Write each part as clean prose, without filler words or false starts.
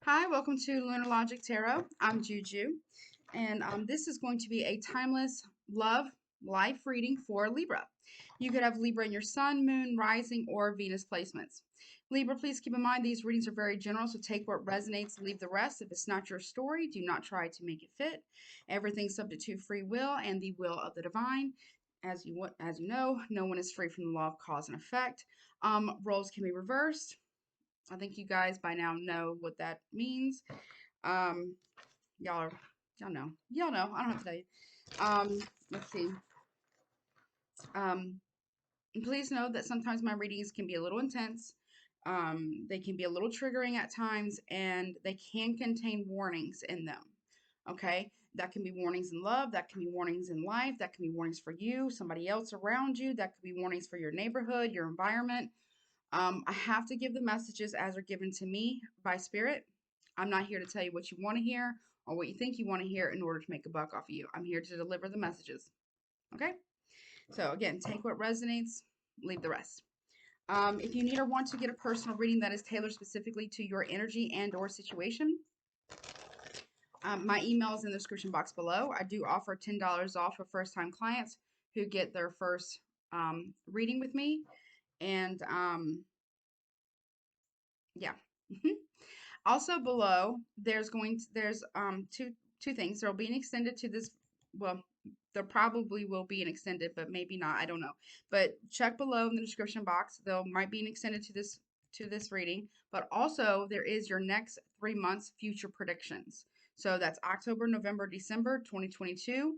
Hi, welcome to Lunar Logic Tarot. I'm Juju, and this is going to be a timeless love life reading for Libra. You could have Libra in your sun, moon, rising, or Venus placements. Libra, please keep in mind these readings are very general, so take what resonates, leave the rest. If it's not your story, do not try to make it fit. Everything's subject to free will and the will of the divine. As you know, no one is free from the law of cause and effect. Roles can be reversed. I think you guys by now know what that means. Um, y'all are, y'all know. Y'all know. I don't have to tell you. Let's see. Um, Please know that sometimes my readings can be a little intense. They can be a little triggering at times, and they can contain warnings in them. Okay? That can be warnings in love, that can be warnings in life, that can be warnings for you, somebody else around you, that could be warnings for your neighborhood, your environment. I have to give the messages as are given to me by Spirit. I'm not here to tell you what you want to hear or what you think you want to hear in order to make a buck off of you. I'm here to deliver the messages. Okay? So, again, take what resonates, leave the rest. If you need or want to get a personal reading that is tailored specifically to your energy and or situation, my email is in the description box below. I do offer $10 off for first-time clients who get their first reading with me. And yeah. Also below, there's two things. There'll be an extended to this. Well, there probably will be an extended, but maybe not. I don't know. But check below in the description box. There might be an extended to this reading, but also there is your next 3 months future predictions. So that's October, November, December 2022.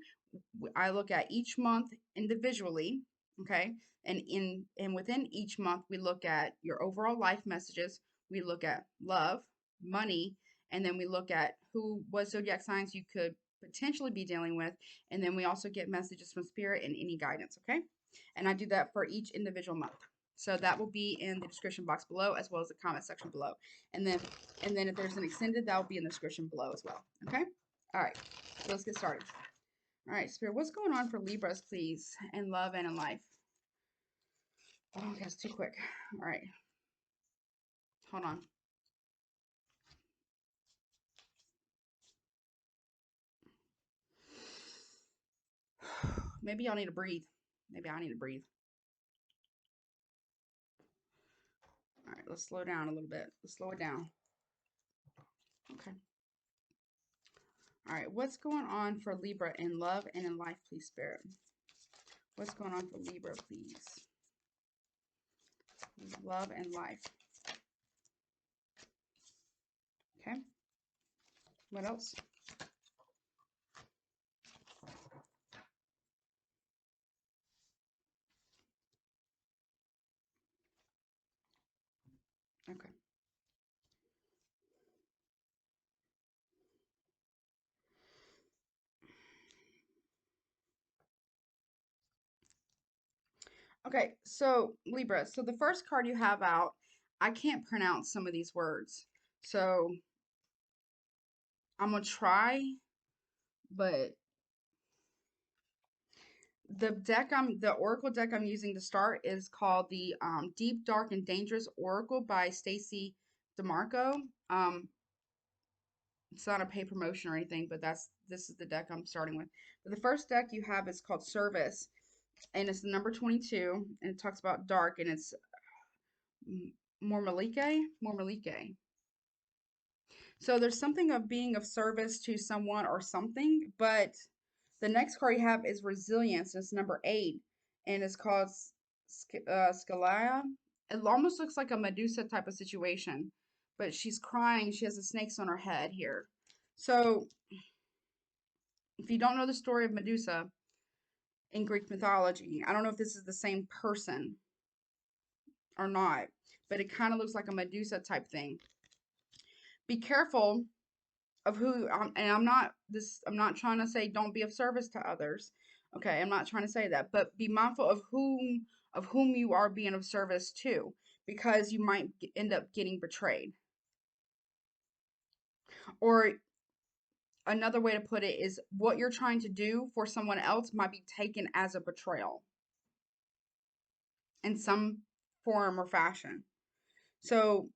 I look at each month individually, okay? And within each month we look at your overall life messages. We look at love, money, and then we look at what zodiac signs you could potentially be dealing with. And then we also get messages from spirit and any guidance, okay? And I do that for each individual month. So that will be in the description box below as well as the comment section below. And then if there's an extended, that will be in the description below as well. Okay? All right. So let's get started. All right, Spirit, what's going on for Libras, please, in love and in life? Oh, that's too quick. All right. Hold on. Maybe y'all need to breathe. Maybe I need to breathe. All right, let's slow down a little bit. Let's slow it down. Okay. All right, what's going on for Libra in love and in life, please, Spirit? What's going on for Libra, please? Love and life. Okay. What else? Okay. Okay, so Libra. So the first card you have out, I can't pronounce some of these words. So I'm going to try, but the oracle deck I'm using to start is called the Deep, Dark, and Dangerous Oracle by Stacy DeMarco. It's not a paid promotion or anything, but this is the deck I'm starting with. But the first deck you have is called Service, and it's the number 22, and it talks about dark, and it's Mormalike. So there's something of being of service to someone or something, but the next card you have is Resilience. It's number 8, and it's called Scalia. It almost looks like a Medusa type of situation, but she's crying. She has the snakes on her head here. So if you don't know the story of Medusa in Greek mythology, I don't know if this is the same person or not, but it kind of looks like a Medusa type thing. Be careful of who, and I'm not trying to say don't be of service to others. Okay, I'm not trying to say that, but be mindful of whom you are being of service to, because you might end up getting betrayed. Or another way to put it is what you're trying to do for someone else might be taken as a betrayal in some form or fashion. So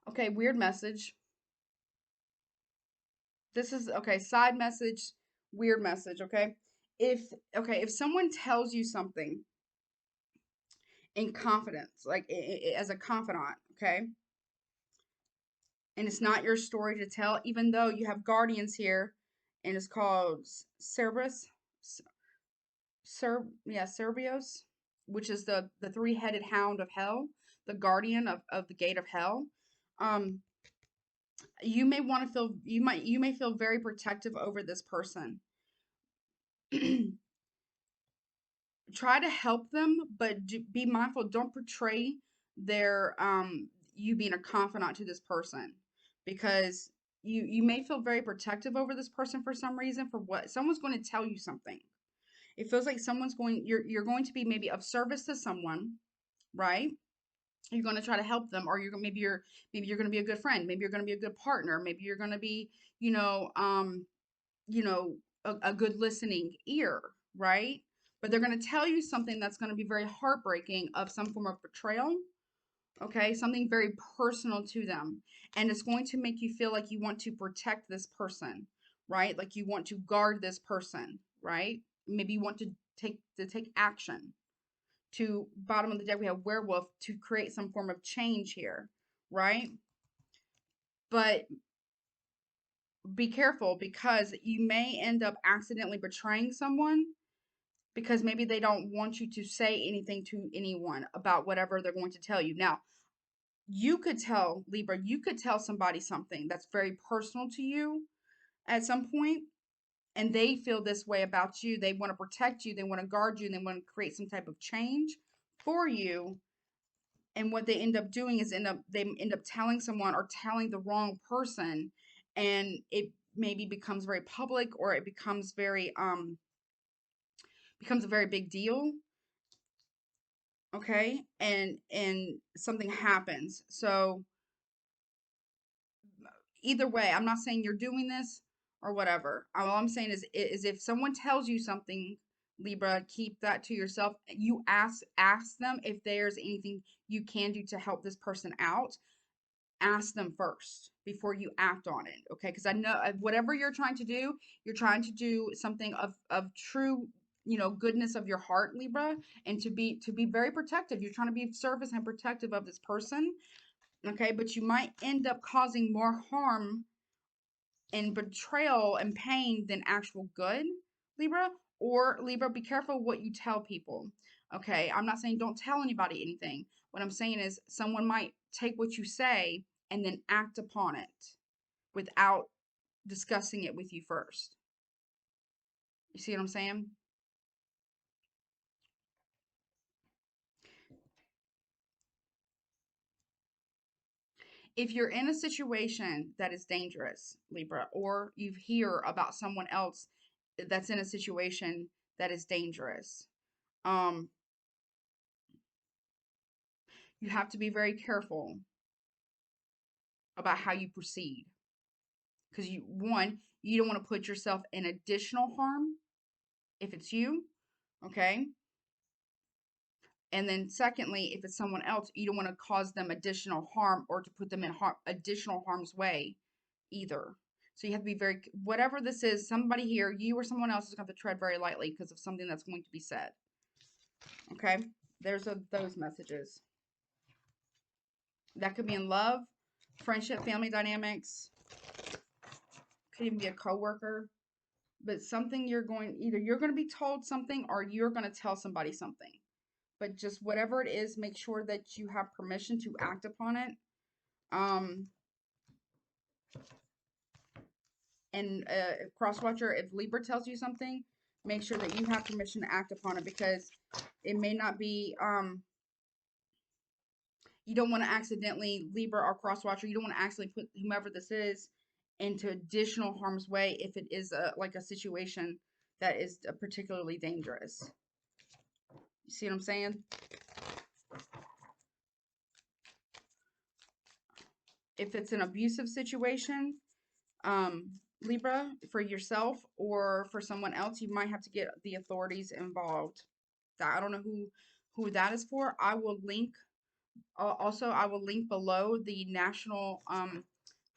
Okay, weird message. This is okay, side message, weird message, okay? If someone tells you something in confidence, like as a confidant, okay? And it's not your story to tell, even though you have guardians here, and it's called Cerberus, Cerberus, which is the three-headed hound of hell, the guardian of the gate of hell. Um, you may want to feel you may feel very protective over this person. Try to help them, but be mindful. Don't portray their you being a confidant to this person, because you may feel very protective over this person for some reason. For what? Someone's going to tell you something. It feels like someone's going you're going to be maybe of service to someone, right? You're going to try to help them, or maybe you're going to be a good friend, maybe you're going to be a good partner, maybe you're going to be, you know, you know, a good listening ear, right? But they're going to tell you something that's going to be very heartbreaking, of some form of betrayal, okay? Something very personal to them. And it's going to make you feel like you want to protect this person, right? Like you want to guard this person, right? Maybe you want to take action. To bottom of the deck, we have werewolf, to create some form of change here, right? But be careful, because you may end up accidentally betraying someone, because maybe they don't want you to say anything to anyone about whatever they're going to tell you. Now, you could tell Libra, you could tell somebody something that's very personal to you at some point, and they feel this way about you. They want to protect you, they want to guard you, and they want to create some type of change for you. And what they end up doing is they end up telling someone, or telling the wrong person, and it maybe becomes very public, or it becomes a very big deal, okay? And something happens. So either way, I'm not saying you're doing this or whatever. All I'm saying is if someone tells you something, Libra, keep that to yourself. You ask them if there's anything you can do to help this person out. Ask them first before you act on it, okay? Because I know whatever you're trying to do, you're trying to do something of true, goodness of your heart, Libra, and to be very protective. You're trying to be of service and protective of this person, okay? But you might end up causing more harm and betrayal and pain than actual good, Libra. Or Libra, be careful what you tell people, okay? I'm not saying don't tell anybody anything. What I'm saying is someone might take what you say and then act upon it without discussing it with you first. You see what I'm saying? If you're in a situation that is dangerous, Libra, or you hear about someone else that's in a situation that is dangerous, um, you have to be very careful about how you proceed, because you don't want to put yourself in additional harm if it's you, okay? And then secondly, if it's someone else, you don't want to cause them additional harm, or to put them in additional harm's way either. So you have to be very, whatever this is, somebody here, you or someone else, is going to have to tread very lightly because of something that's going to be said. Okay? There's those messages. That could be in love, friendship, family dynamics, could even be a coworker. But something either you're going to be told something, or you're going to tell somebody something. But just whatever it is, make sure that you have permission to act upon it. Um, and crosswatcher, if Libra tells you something, make sure that you have permission to act upon it, because it may not be you don't want to accidentally, Libra or crosswatcher, you don't want to accidentally put whomever this is into additional harm's way if it is like a situation that is particularly dangerous. You see what I'm saying? If it's an abusive situation, Libra, for yourself or for someone else, you might have to get the authorities involved. I don't know who that is for. I will link Also, I will link below the national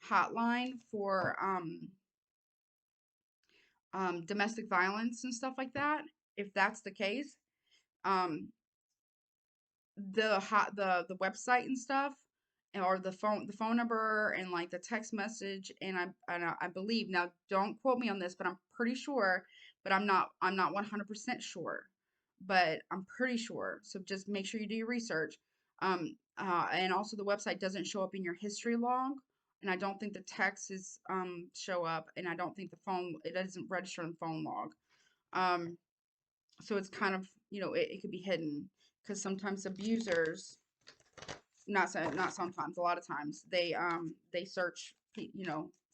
hotline for domestic violence and stuff like that. If that's the case, um, the website and stuff, or the phone number and like the text message, and I believe, now don't quote me on this, but I'm pretty sure, but I'm not 100% sure, but I'm pretty sure. So just make sure you do your research. And also the website doesn't show up in your history log, and I don't think the texts is show up, and I don't think the phone, it doesn't register in the phone log. Um, so it's kind of, it could be hidden, because sometimes abusers, not sometimes, a lot of times they search,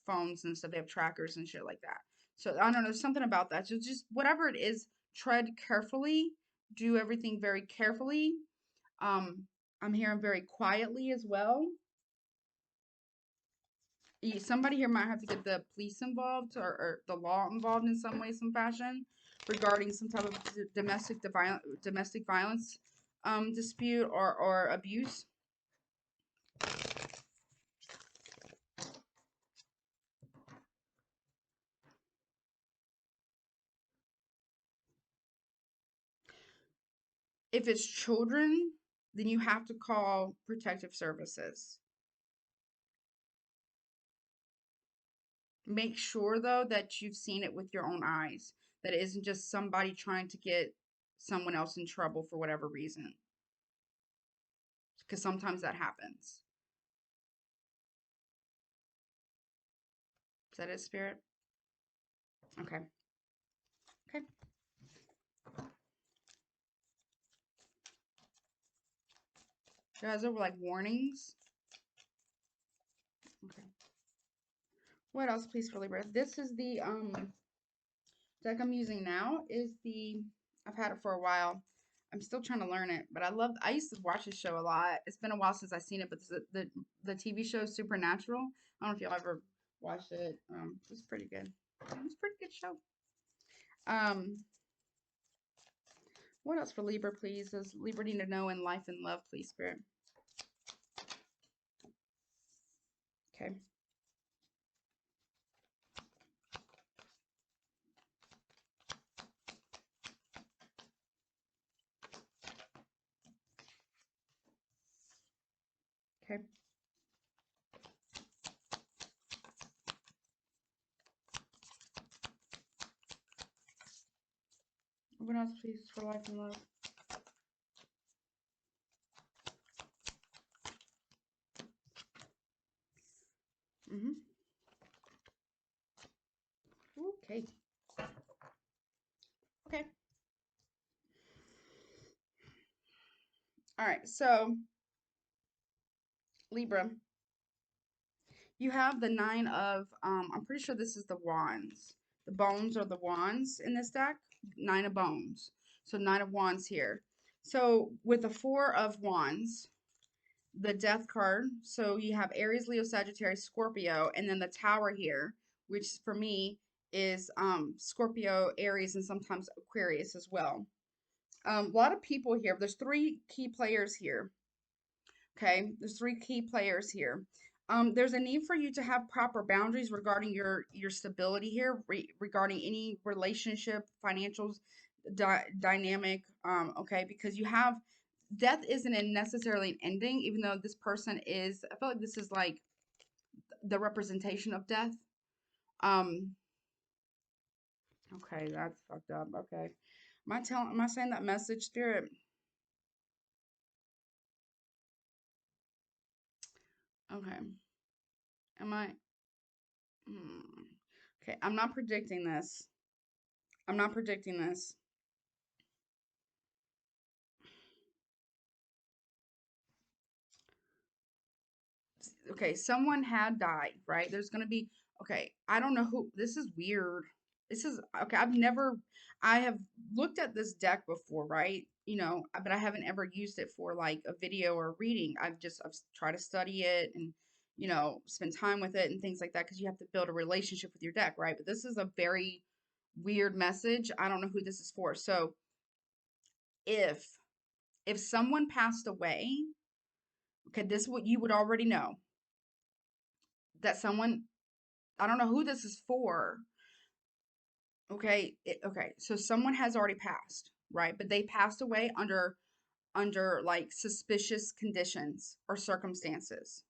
phones and stuff. They have trackers and shit like that. So I don't know, something about that. So just whatever it is, tread carefully, do everything very carefully. um I'm hearing very quietly as well. Somebody here might have to get the police involved, or the law involved in some way, some fashion, regarding some type of domestic violence dispute, or abuse. If it's children, then you have to call protective services. Make sure, though, that you've seen it with your own eyes, that it isn't just somebody trying to get someone else in trouble for whatever reason, because sometimes that happens. Is that it, Spirit? Okay. Okay. Guys, over like warnings. Okay. What else, please, for Libra? This is the deck I'm using now. I've had it for a while. I'm still trying to learn it, but I used to watch this show a lot. It's been a while since I've seen it, but the TV show Supernatural. I don't know if y'all ever watched it. It's pretty good. It's a pretty good show. What else for Libra, please? Does Libra need to know in life and love, please, Spirit? Okay. Okay. What else, please, for life and love? Mm-hmm. Okay. Okay. All right. So, Libra, you have the nine of, I'm pretty sure this is the wands. The bones are the wands in this deck. Nine of bones. So, nine of wands here. So, with the four of wands, the death card. So you have Aries, Leo, Sagittarius, Scorpio, and then the tower here, which for me is Scorpio, Aries, and sometimes Aquarius as well. A lot of people here. There's three key players here. Okay, there's three key players here. There's a need for you to have proper boundaries regarding your stability here, regarding any relationship, financials, dynamic. Okay, because you have death isn't necessarily an ending, even though this person is. I feel like this is like the representation of death. Um. Okay, that's fucked up. Okay, Am I saying that message, Spirit? Okay. Am I? Hmm. Okay, I'm not predicting this. I'm not predicting this. Okay, someone had died, right? There's gonna be, okay, I don't know who, this is weird. This is, okay, I have looked at this deck before, right? But I haven't ever used it for like a video or reading. I've tried to study it and, spend time with it and things like that, because you have to build a relationship with your deck, right? But this is a very weird message. I don't know who this is for. So if someone passed away, Okay, this is what you would already know. That someone, I don't know who this is for. Okay, okay, so someone has already passed, right? But they passed away under like suspicious conditions or circumstances.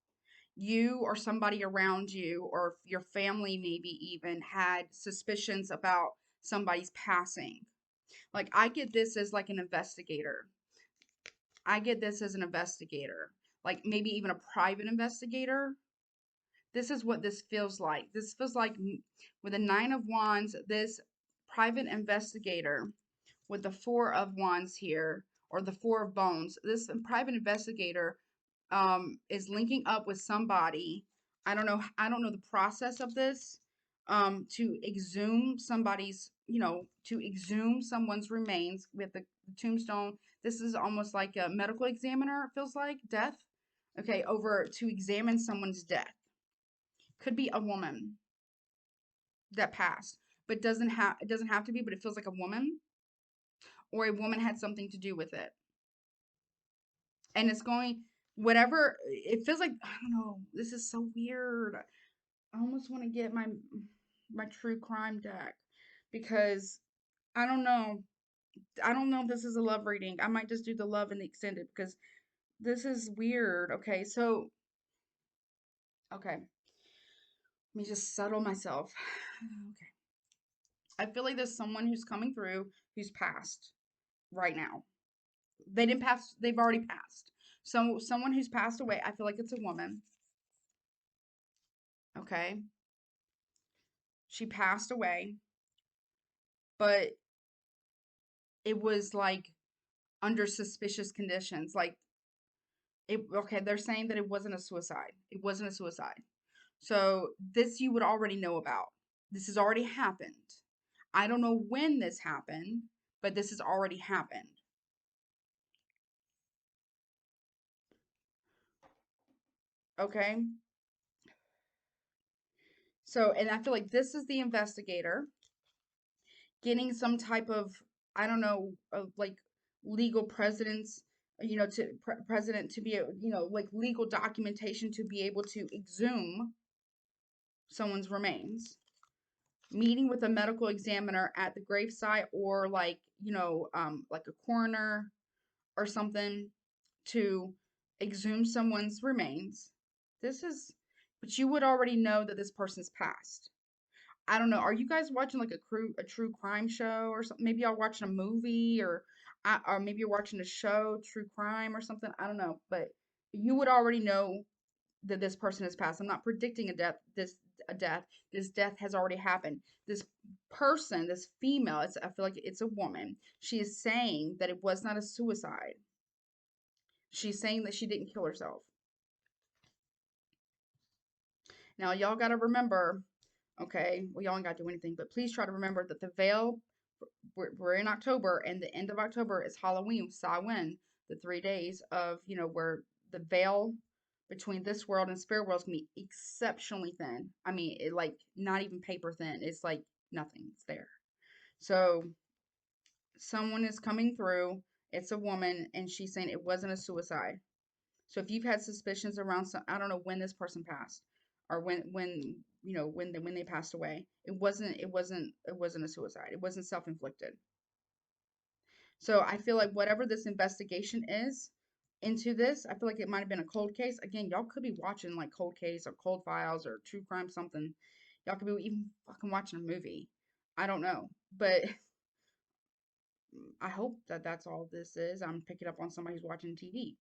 You or somebody around you or your family maybe even had suspicions about somebody's passing. Like I get this as like an investigator. I get this as an investigator. Like maybe even a private investigator. This is what this feels like. This feels like with the 9 of Wands, this private investigator with the 4 of Wands here, or the 4 of Bones. This private investigator is linking up with somebody. I don't know the process of this. To exhume somebody's, to exhume someone's remains with the tombstone. This is almost like a medical examiner, it feels like, death. Okay, over to examine someone's death. Could be a woman that passed, but it doesn't have to be, but it feels like a woman, or a woman had something to do with it. And it's going, whatever it feels like. I don't know, this is so weird. I almost want to get my true crime deck, because I don't know. I don't know if this is a love reading. I might just do the love and the extended, because this is weird. Okay, so okay, let me just settle myself. Okay, I feel like there's someone who's coming through who's passed right now. They didn't pass, they've already passed. So someone who's passed away, I feel like it's a woman. Okay, she passed away, but it was like under suspicious conditions. Like it, okay, they're saying that it wasn't a suicide. It wasn't a suicide. So this you would already know about. This has already happened. I don't know when this happened, but this has already happened. Okay? So, and I feel like this is the investigator getting some type of, I don't know, of like legal precedence, to president to be, like legal documentation to be able to exhume someone's remains, meeting with a medical examiner at the gravesite, or like, like a coroner or something, to exhume someone's remains. This is, but you would already know that this person's passed. I don't know. Are you guys watching like a true crime show or something? Maybe y'all watching a movie, or maybe you're watching a show, true crime or something. I don't know, but you would already know that this person has passed. I'm not predicting a death. A death. This death has already happened. This person, this female, I feel like it's a woman. She is saying that it was not a suicide. She's saying that she didn't kill herself. Now, y'all got to remember, okay, well, y'all ain't got to do anything, but please try to remember that the veil, we're in October, and the end of October is Halloween, Samhain, the 3 days of, where the veil between this world and spirit world is going to be exceptionally thin. I mean, like not even paper thin. It's like nothing. It's there. So someone is coming through. It's a woman, and she's saying it wasn't a suicide. So if you've had suspicions around some, I don't know when this person passed, or when they passed away, it wasn't a suicide. It wasn't self-inflicted. So I feel like whatever this investigation is into this, I feel like it might have been a cold case. Again, y'all could be watching like cold case or cold files or true crime something. Y'all could be even fucking watching a movie. I don't know, but I hope that that's all this is. I'm picking up on somebody who's watching TV.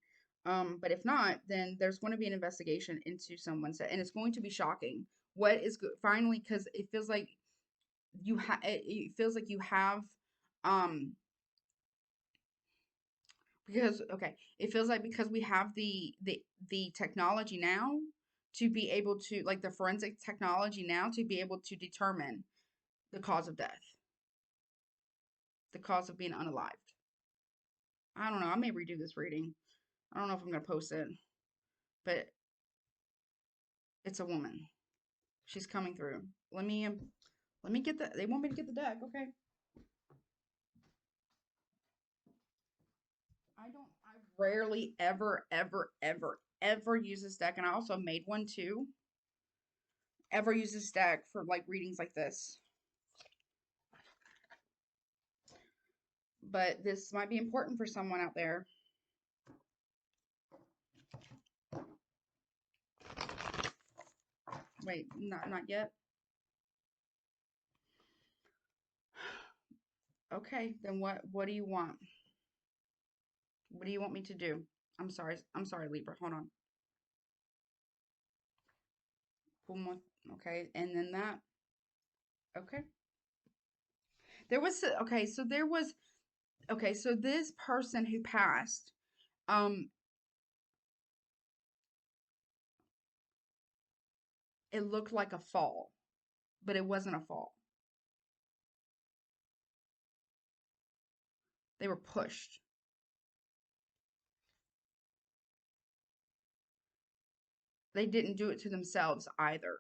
But if not, then there's going to be an investigation into someone's, and it's going to be shocking. What is good? Finally, because it feels like it feels like you have, um, because okay, it feels like because we have the technology now to be able to, like the forensic technology now to be able to determine the cause of death, the cause of being unalived. I don't know. I may redo this reading. I don't know if I'm gonna post it, but it's a woman. She's coming through. Let me get the. They want me to get the deck. Okay. I don't. I rarely ever ever use this deck, and I also made one too, ever use this deck for like readings like this. But this might be important for someone out there. Wait, not yet. Okay, then what do you want? What do you want me to do? I'm sorry, Libra. Hold on. One more. Okay, and then that. Okay. There was okay, so there was okay, so this person who passed, um, it looked like a fall, but it wasn't a fall. They were pushed. They didn't do it to themselves either.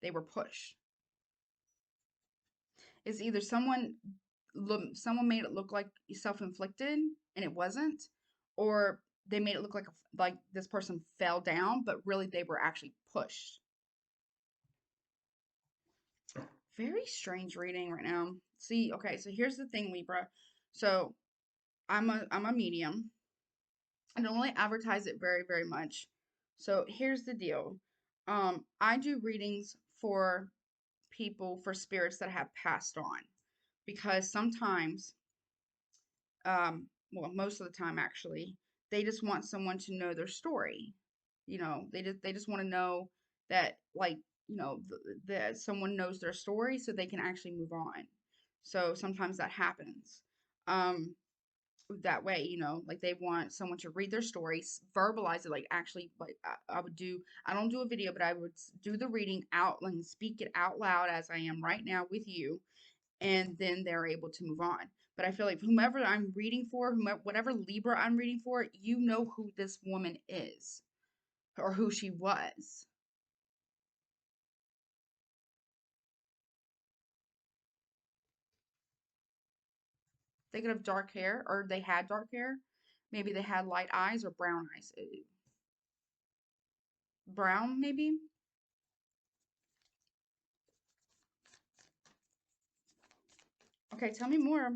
They were pushed. It's either someone made it look like self-inflicted and it wasn't, or they made it look like this person fell down, but really they were actually pushed. Very strange reading right now. See, okay, so here's the thing, Libra. So I'm a medium. I don't really advertise it very much. So here's the deal. I do readings for people, for spirits that have passed on, because sometimes, well, most of the time actually, they just want someone to know their story. You know, they just want to know that, like, you know, that someone knows their story so they can actually move on. So sometimes that happens. That way, you know, like they want someone to read their stories, verbalize it, like actually, like I would do, I don't do a video, but I would do the reading out and speak it out loud as I am right now with you, and then they're able to move on. But I feel like whomever I'm reading for, whomever, whatever Libra I'm reading for, you know who this woman is or who she was. They could have dark hair, or they had dark hair. Maybe they had light eyes or brown eyes. Brown, maybe. Okay, tell me more.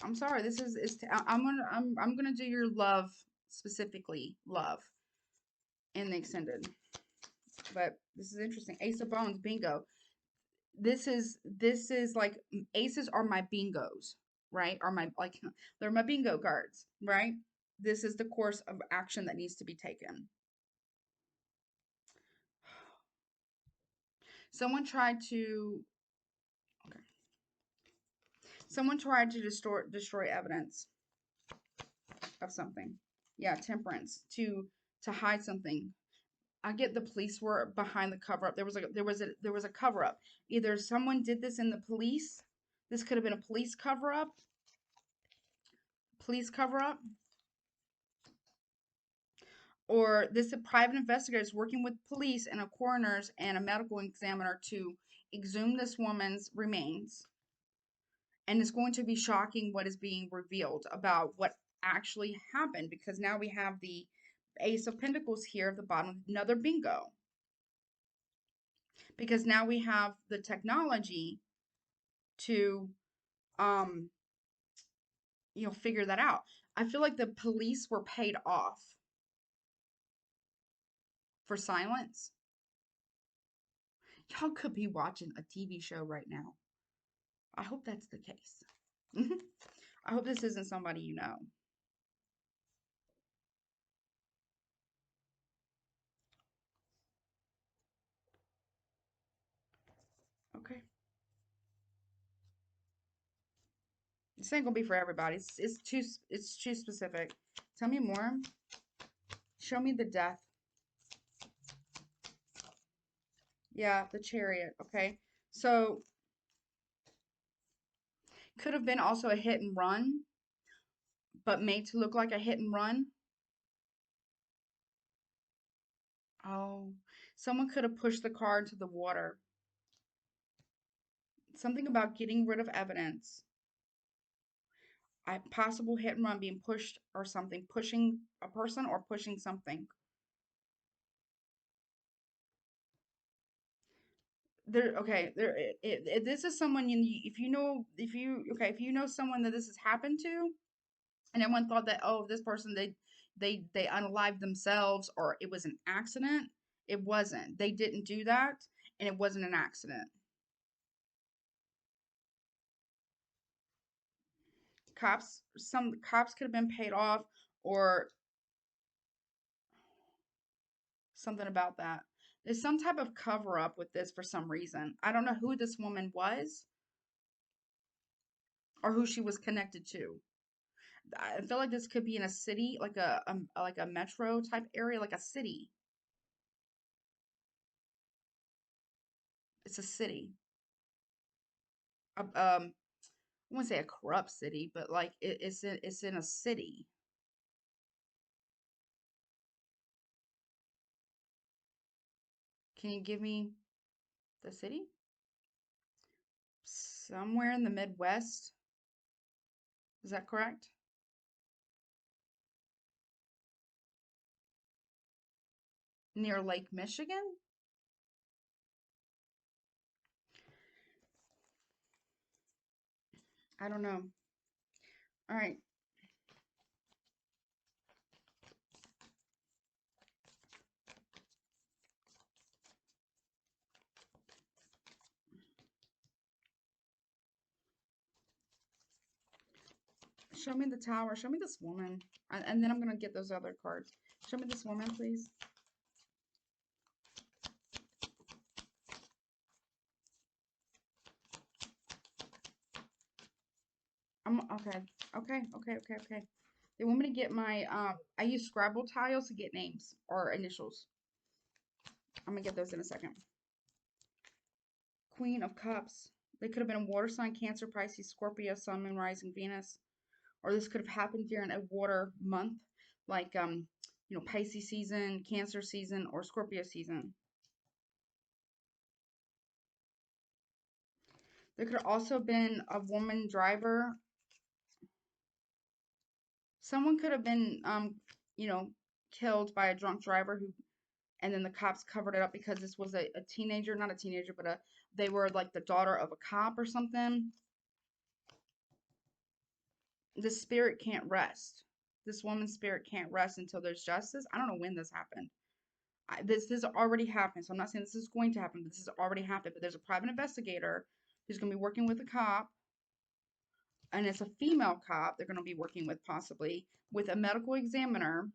I'm sorry. This is I'm gonna do your love, specifically love in the extended. But this is interesting. Ace of Bones, bingo. This is like aces are my bingos, right? Are my, like, they're my bingo cards, right? This is the course of action that needs to be taken. Someone tried to okay. Someone tried to destroy evidence of something. Yeah, temperance to hide something. I get the police were behind the cover up. There was a cover up. Either someone did this in the police. This could have been a police cover up. Police cover up. Or this is private investigators working with police and a coroner's and a medical examiner to exhume this woman's remains. And it's going to be shocking what is being revealed about what actually happened, because now we have the Ace of Pentacles here at the bottom, another bingo. Because now we have the technology to figure that out. I feel like the police were paid off for silence. Y'all could be watching a TV show right now. I hope that's the case. I hope this isn't somebody you know. Okay. This ain't gonna be for everybody. It's too specific. Tell me more. Show me the death. Yeah, the Chariot. Okay. So could have been also a hit and run, but made to look like a hit and run. Oh, someone could have pushed the car into the water. Something about getting rid of evidence. possible hit and run, being pushed or something, pushing a person or pushing something. There, okay, this is someone if you know, if you know someone that this has happened to, and everyone thought that, oh, this person, they unalived themselves or it was an accident. It wasn't. They didn't do that, and it wasn't an accident. Some cops could have been paid off, or something about that. There's some type of cover up with this for some reason. I don't know who this woman was or who she was connected to. I feel like this could be in a city, like a metro type area, like a city. It's a city. I wouldn't say a corrupt city, but like it's in a city. Can you give me the city? Somewhere in the Midwest. Is that correct? Near Lake Michigan? I don't know. All right. Show me the tower. Show me this woman. And then I'm going to get those other cards. Show me this woman, please. Okay. Okay. They want me to get my I use Scrabble tiles to get names or initials. I'm gonna get those in a second. Queen of Cups. They could have been a water sign, Cancer, Pisces, Scorpio, Sun, Moon, Rising, Venus. Or this could have happened during a water month, like Pisces season, Cancer season, or Scorpio season. There could have also been a woman driver. Someone could have been killed by a drunk driver who, and then the cops covered it up because this was a teenager, not a teenager, but they were like the daughter of a cop or something. The spirit can't rest. This woman's spirit can't rest until there's justice. I don't know when this happened. This has already happened, so I'm not saying this is going to happen, but this has already happened. But there's a private investigator who's going to be working with a cop, and it's a female cop they're going to be working with, possibly with a medical examiner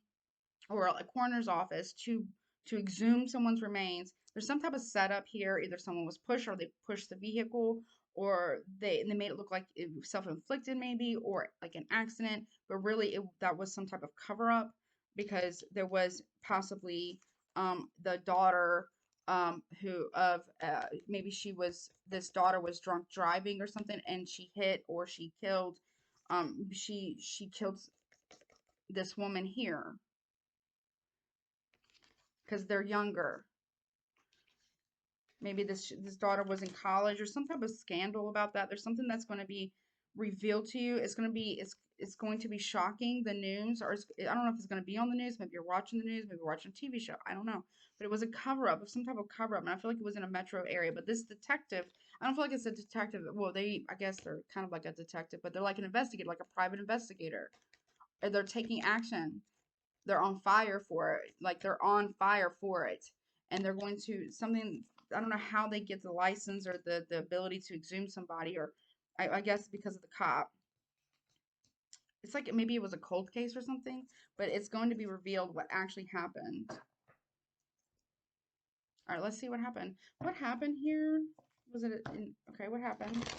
or a coroner's office to exhume someone's remains. There's some type of setup here. Either someone was pushed, or they pushed the vehicle, or they made it look like it was self-inflicted, maybe, or like an accident. But really, that was some type of cover-up, because there was possibly the daughter who of maybe this daughter was drunk driving or something, and she hit or she killed she killed this woman here because they're younger. Maybe this daughter was in college or some type of scandal about that. There's something that's going to be revealed to you. It's going to be shocking. The news, or I don't know if it's going to be on the news. Maybe you're watching the news. Maybe you're watching a TV show. I don't know. But it was a cover up of some type of cover up, and I feel like it was in a metro area. But this detective, I don't feel like it's a detective. Well, I guess they're kind of like a detective, but they're like an investigator, like a private investigator. Or they're taking action. They're on fire for it. Like they're on fire for it, and they're going to something. I don't know how they get the license or the ability to exhume somebody, or I guess because of the cop. It's like maybe it was a cold case or something, but it's going to be revealed what actually happened. All right, let's see what happened. What happened here? Was it okay? What happened?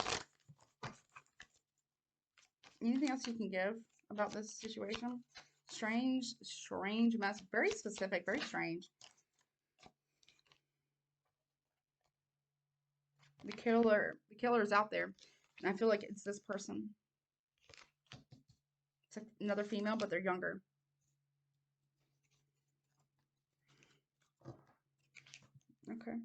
Anything else you can give about this situation? Strange mess. Very specific, very strange. The killer is out there, and I feel like it's this person. It's like another female, but they're younger. Okay.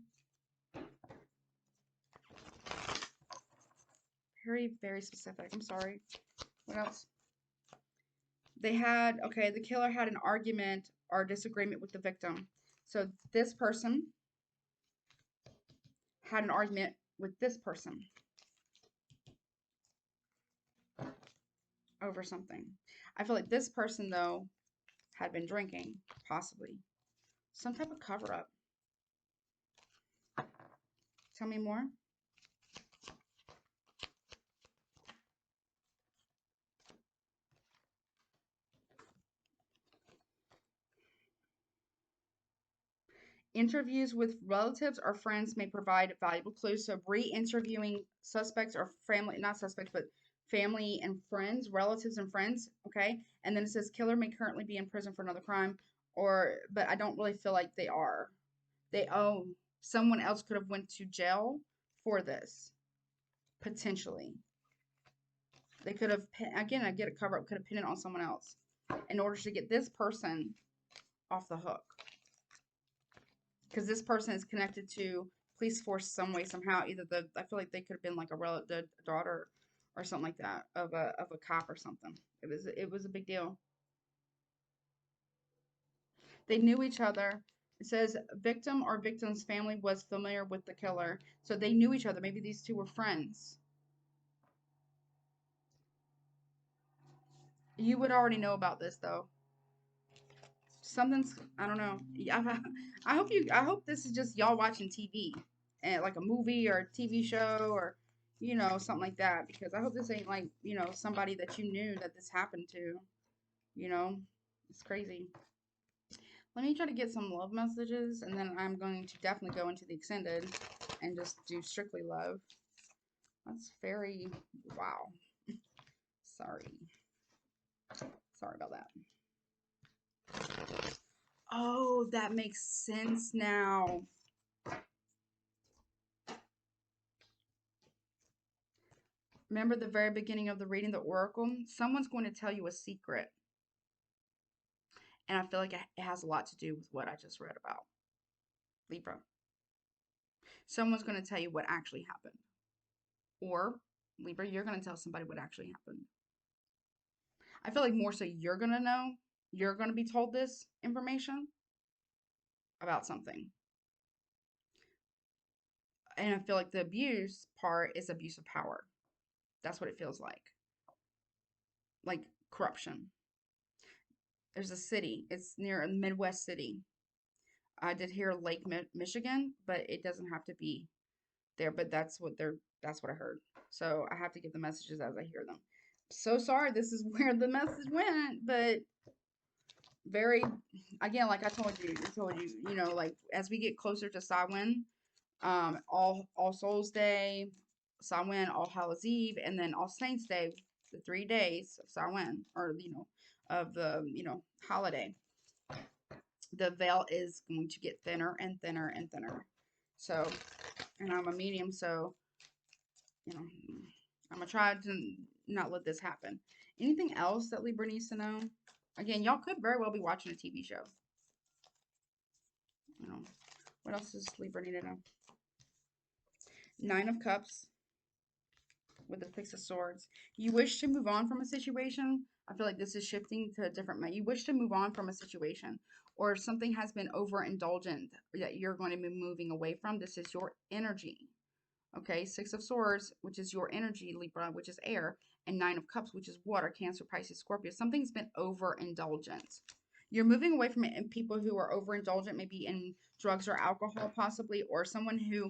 Very, very specific. I'm sorry. What else? They had, okay, the killer had an argument or disagreement with the victim. So this person had an argument with this person over something. I feel like this person, though, had been drinking, possibly. Some type of cover up. Tell me more. Interviews with relatives or friends may provide valuable clues. So re-interviewing suspects or family, not suspects, but family and friends, relatives and friends. Okay. And then it says killer may currently be in prison for another crime, but I don't really feel like they are. Someone else could have went to jail for this, potentially. They could have, again, I get a cover up, could have pinned it on someone else in order to get this person off the hook. Because this person is connected to police force some way, somehow. Either I feel like they could have been like a relative, daughter or something like that of a cop or something. It was a big deal. They knew each other. It says victim or victim's family was familiar with the killer. So they knew each other. Maybe these two were friends. You would already know about this though. Something's, I don't know. I hope this is just y'all watching TV and like a movie or a TV show or something like that, because I hope this ain't like, somebody that you knew that this happened to, you know. It's crazy. Let me try to get some love messages, and then I'm going to definitely go into the extended and just do strictly love. That's very, wow. Sorry. Sorry about that. Oh, that makes sense now. Remember the very beginning of the reading, the oracle? Someone's going to tell you a secret. And I feel like it has a lot to do with what I just read about Libra. Someone's going to tell you what actually happened. Or, Libra, you're going to tell somebody what actually happened. I feel like more so you're going to know. You're going to be told this information about something. And I feel like the abuse part is abuse of power. That's what it feels like. Like corruption. There's a city. It's near a Midwest city. I did hear Lake Michigan, but it doesn't have to be there. But that's what I heard. So I have to give the messages as I hear them. So sorry, this is where the message went, but very, again, like I told you, like as we get closer to Samhain, All Souls Day, Samhain, All Hallows Eve, and then All Saints Day, the 3 days of Samhain, or of the holiday, the veil is going to get thinner and thinner and thinner. So, and I'm a medium, so I'm gonna try to not let this happen. Anything else that Libra needs to know? Again, y'all could very well be watching a TV show. What else does Libra need to know? 9 of Cups with the Six of Swords. You wish to move on from a situation. I feel like this is shifting to a different. You wish to move on from a situation, or if something has been overindulgent that you're going to be moving away from. This is your energy. Okay, 6 of Swords, which is your energy, Libra, which is air, and 9 of Cups, which is water, Cancer, Pisces, Scorpio. Something's been overindulgent. You're moving away from it, and people who are overindulgent, maybe in drugs or alcohol, possibly, or someone who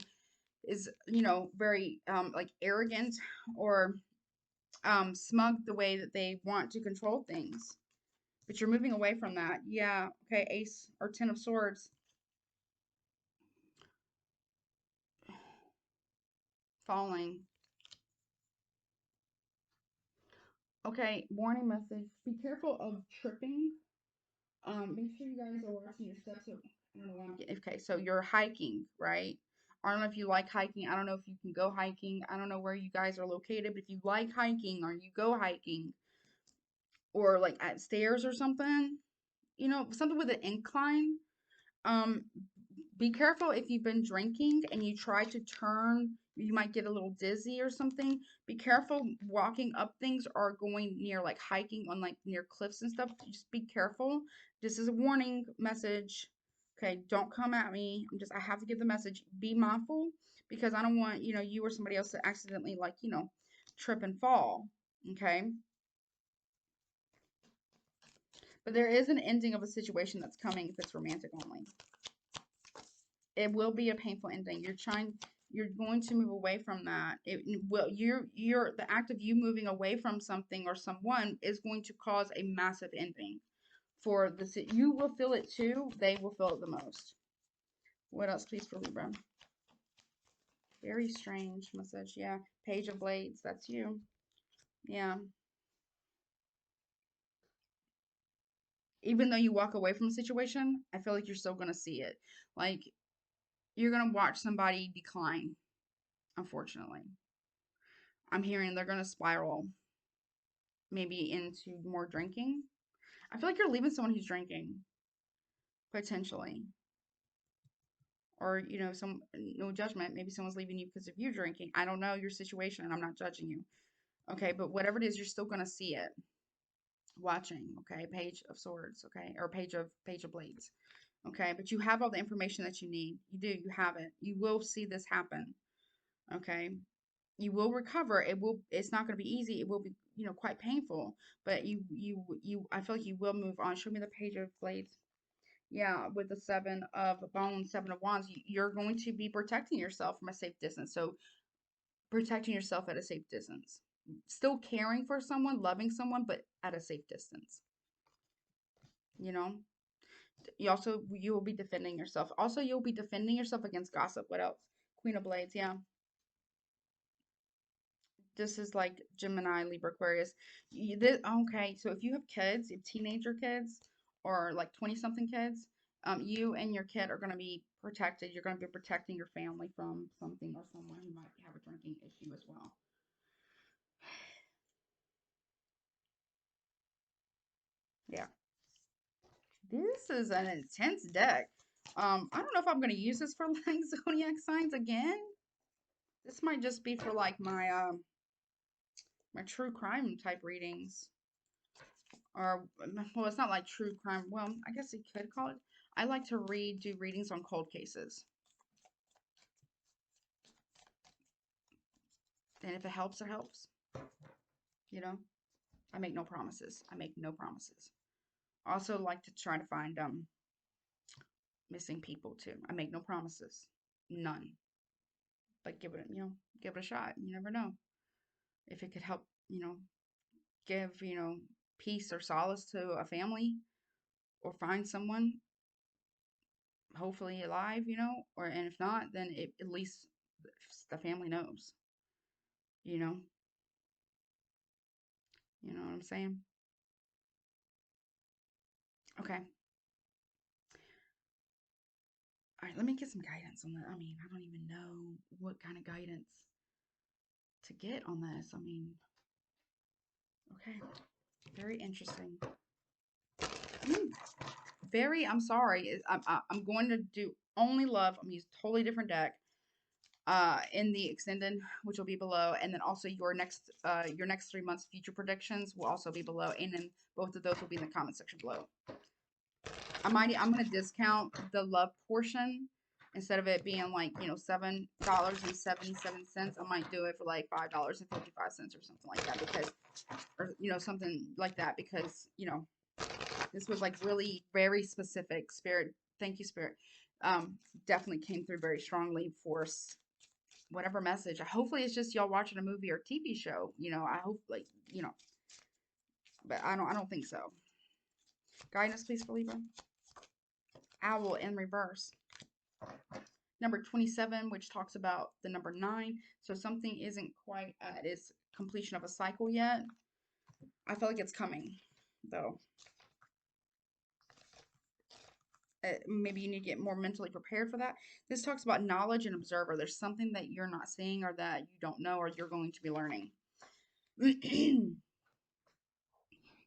is, very like arrogant or smug the way that they want to control things. But you're moving away from that. Yeah, okay, Ace or 10 of Swords. Falling. Okay, warning message. Be careful of tripping. Make sure you guys are watching your steps. I don't know why okay, so you're hiking, right? I don't know if you like hiking. I don't know if you can go hiking. I don't know where you guys are located, but if you like hiking or you go hiking or like at stairs or something, something with an incline, um, be careful if you've been drinking and you try to turn you might get a little dizzy or something. Be careful walking up things or going near like hiking on like near cliffs and stuff. Just be careful. This is a warning message. Okay, don't come at me. I have to give the message. Be mindful because I don't want, you or somebody else to accidentally like, trip and fall. Okay? But there is an ending of a situation that's coming if it's romantic only. It will be a painful ending. You're going to move away from that. The act of you moving away from something or someone is going to cause a massive ending. You will feel it too. They will feel it the most. What else, please, for Libra? Very strange message. Yeah. Page of Blades. That's you. Yeah. Even though you walk away from a situation, I feel like you're still going to see it. Like, you're going to watch somebody decline, unfortunately. I'm hearing they're going to spiral maybe into more drinking. I feel like you're leaving someone who's drinking, potentially. Or, no judgment. Maybe someone's leaving you because of you drinking. I don't know your situation and I'm not judging you. Okay, but whatever it is, you're still going to see it. Watching, okay? Page of Swords, okay? Or Page of Blades. Okay, but you have all the information that you need. You do, you have it. You will see this happen. Okay? You will recover. It's not going to be easy. It will be, quite painful, but I feel like you will move on. Show me the Page of Blades. Yeah, with the Seven of Bones, Seven of Wands, you're going to be protecting yourself from a safe distance. So protecting yourself at a safe distance. Still caring for someone, loving someone, but at a safe distance. You know? You will be defending yourself. Also, you'll be defending yourself against gossip. What else? Queen of Blades, yeah. This is like Gemini, Libra, Aquarius. Okay, so if you have kids, if teenager kids or like 20-something kids, you and your kid are going to be protected. You're going to be protecting your family from something or someone who might have a drinking issue as well. Yeah. This is an intense deck. I don't know if I'm going to use this for like zodiac signs again. This might just be for like my true crime type readings. Or, well, it's not like true crime. Well, I guess you could call it. I like to do readings on cold cases. And if it helps, it helps. You know? I make no promises. I make no promises. Also like to try to find missing people too. I make no promises. None. But give it a shot. You never know. If it could help, give, peace or solace to a family or find someone hopefully alive, and if not, then at least the family knows, you know, you know what I'm saying? Okay. All right, let me get some guidance on that. I mean, I don't even know what kind of guidance to get on this. I mean, okay. Very interesting. I'm sorry. I'm going to do only love. I'm going to use a totally different deck in the extended, which will be below, and then also your next 3 months future predictions will also be below, and then both of those will be in the comment section below. I'm going to discount the love portion instead of it being like $7.77. I might do it for like $5.55 or something like that something like that because this was like really very specific. Spirit, thank you, Spirit. Definitely came through very strongly for whatever message. Hopefully it's just y'all watching a movie or TV show. I hope but I don't think so. Guidance, please, for Libra. Owl in reverse. Number 27, which talks about the number 9. So something isn't quite at its completion of a cycle yet. I feel like it's coming, though. Maybe you need to get more mentally prepared for that. This talks about knowledge and observer. There's something that you're not seeing or that you don't know or you're going to be learning.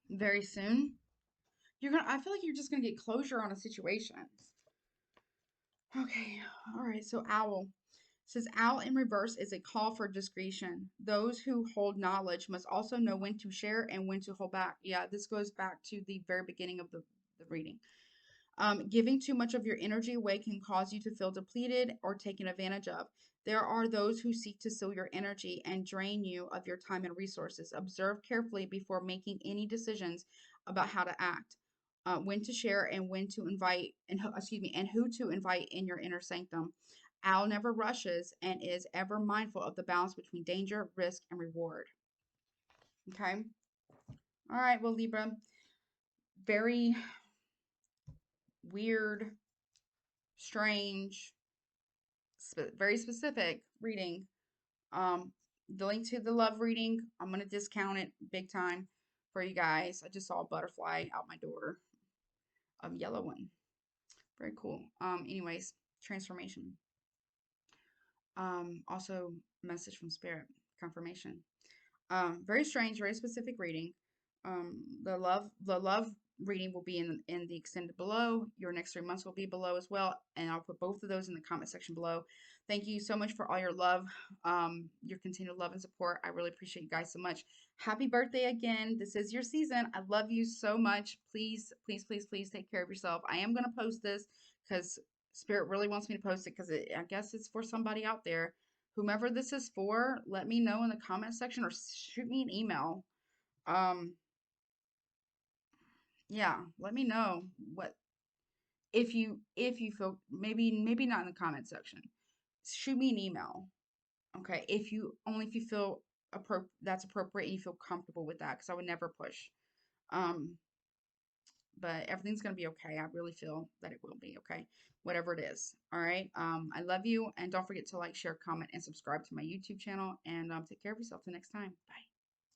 Very soon. I feel like you're just gonna get closure on a situation. Okay, all right, so owl. Says owl in reverse is a call for discretion. Those who hold knowledge must also know when to share and when to hold back. Yeah, this goes back to the very beginning of the reading. Giving too much of your energy away can cause you to feel depleted or taken advantage of. There are those who seek to steal your energy and drain you of your time and resources. Observe carefully before making any decisions about how to act, when to share, and when to invite, and and who to invite in your inner sanctum. Owl never rushes and is ever mindful of the balance between danger, risk, and reward. Okay. All right. Well, Libra, very weird, strange, very specific reading. The link to the love reading, I'm going to discount it big time for you guys. I just saw a butterfly out my door, a yellow one. Very cool. Anyways, transformation. Also message from spirit, confirmation. Very strange, very specific reading. The love reading will be in the extended below. Your next 3 months will be below as well, and I'll put both of those in the comment section below. Thank you so much for all your love, your continued love and support. I really appreciate you guys so much. Happy birthday again. This is your season. I love you so much. Please, please, please, please take care of yourself. I am going to post this because Spirit really wants me to post it because I guess it's for somebody out there. Whomever this is for, let me know in the comment section or shoot me an email. Yeah, let me know what if you feel, maybe not in the comment section. Shoot me an email. Okay, if you feel that's appropriate and you feel comfortable with that, because I would never push. But everything's gonna be okay. I really feel that it will be okay, whatever it is. All right. I love you, and don't forget to like, share, comment, and subscribe to my YouTube channel. And take care of yourself till next time. Bye.